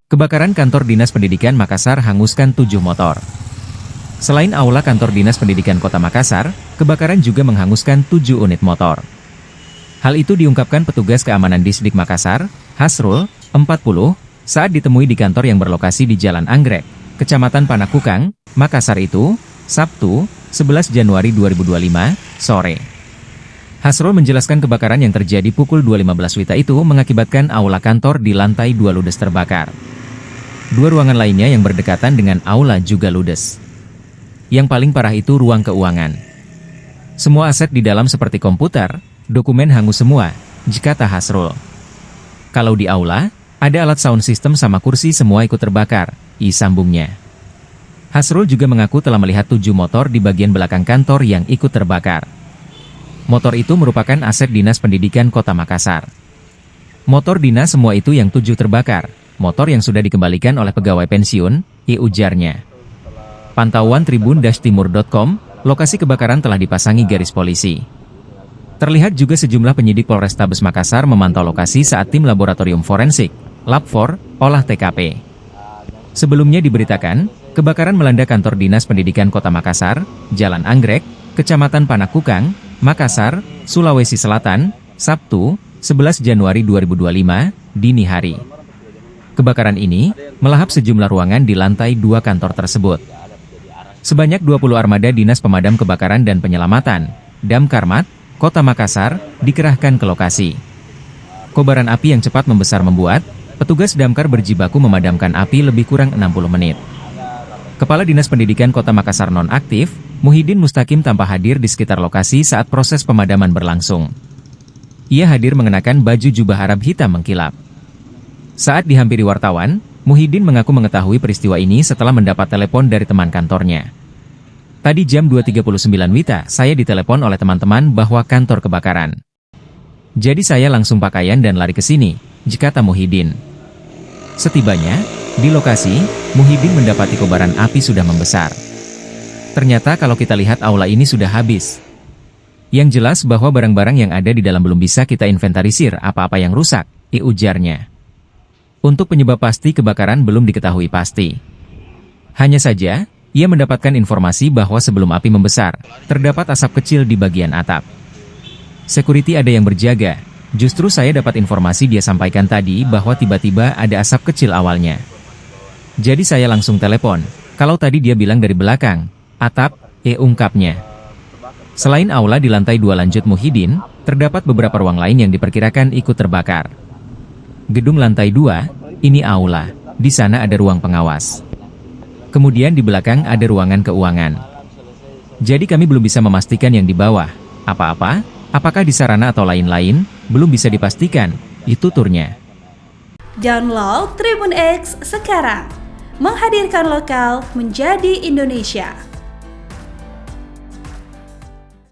Kebakaran kantor Dinas Pendidikan Makassar hanguskan 7 motor. Selain aula kantor Dinas Pendidikan Kota Makassar, kebakaran juga menghanguskan 7 unit motor. Hal itu diungkapkan petugas keamanan Disdik Makassar, Hasrul, 40, saat ditemui di kantor yang berlokasi di Jalan Anggrek, Kecamatan Panakukang, Makassar itu, Sabtu, 11 Januari 2025, sore. Hasrul menjelaskan kebakaran yang terjadi pukul 2.15 WITA itu mengakibatkan aula kantor di lantai 2 ludes terbakar. 2 ruangan lainnya yang berdekatan dengan aula juga ludes. Yang paling parah itu ruang keuangan. Semua aset di dalam seperti komputer, dokumen hangus semua, kata Hasrul. Kalau di aula, ada alat sound system sama kursi semua ikut terbakar, sambungnya. Hasrul juga mengaku telah melihat 7 motor di bagian belakang kantor yang ikut terbakar. Motor itu merupakan aset Dinas Pendidikan Kota Makassar. Motor dinas semua itu yang 7 terbakar, motor yang sudah dikembalikan oleh pegawai pensiun, ujarnya. Pantauan tribun-timur.com, lokasi kebakaran telah dipasangi garis polisi. Terlihat juga sejumlah penyidik Polrestabes Makassar memantau lokasi saat tim laboratorium forensik, Lab4, olah TKP. Sebelumnya diberitakan, kebakaran melanda kantor Dinas Pendidikan Kota Makassar, Jalan Anggrek, Kecamatan Panakukang, Makassar, Sulawesi Selatan, Sabtu, 11 Januari 2025, dini hari. Kebakaran ini melahap sejumlah ruangan di lantai 2 kantor tersebut. Sebanyak 20 armada Dinas Pemadam Kebakaran dan Penyelamatan, Damkarmat, Kota Makassar, dikerahkan ke lokasi. Kobaran api yang cepat membesar membuat petugas damkar berjibaku memadamkan api lebih kurang 60 menit. Kepala Dinas Pendidikan Kota Makassar nonaktif, Muhyiddin Mustaqim tanpa hadir di sekitar lokasi saat proses pemadaman berlangsung. Ia hadir mengenakan baju jubah Arab hitam mengkilap. Saat dihampiri wartawan, Muhyiddin mengaku mengetahui peristiwa ini setelah mendapat telepon dari teman kantornya. Tadi jam 2.39 WITA, saya ditelepon oleh teman-teman bahwa kantor kebakaran. Jadi saya langsung pakaian dan lari ke sini, kata Muhyiddin. Setibanya di lokasi, Muhyiddin mendapati kobaran api sudah membesar. Ternyata kalau kita lihat aula ini sudah habis. Yang jelas bahwa barang-barang yang ada di dalam belum bisa kita inventarisir apa-apa yang rusak, ujarnya. Untuk penyebab pasti kebakaran belum diketahui pasti. Hanya saja, ia mendapatkan informasi bahwa sebelum api membesar, terdapat asap kecil di bagian atap. Security ada yang berjaga, justru saya dapat informasi dia sampaikan tadi bahwa tiba-tiba ada asap kecil awalnya. Jadi saya langsung telepon, kalau tadi dia bilang dari belakang, atap, ungkapnya. Selain aula di lantai 2 lanjut Muhyiddin, terdapat beberapa ruang lain yang diperkirakan ikut terbakar. Gedung lantai 2, ini aula, di sana ada ruang pengawas. Kemudian di belakang ada ruangan keuangan. Jadi kami belum bisa memastikan yang di bawah, apa-apa, apakah di sarana atau lain-lain, belum bisa dipastikan, itu turnya. Download Tribun X sekarang, menghadirkan lokal menjadi Indonesia.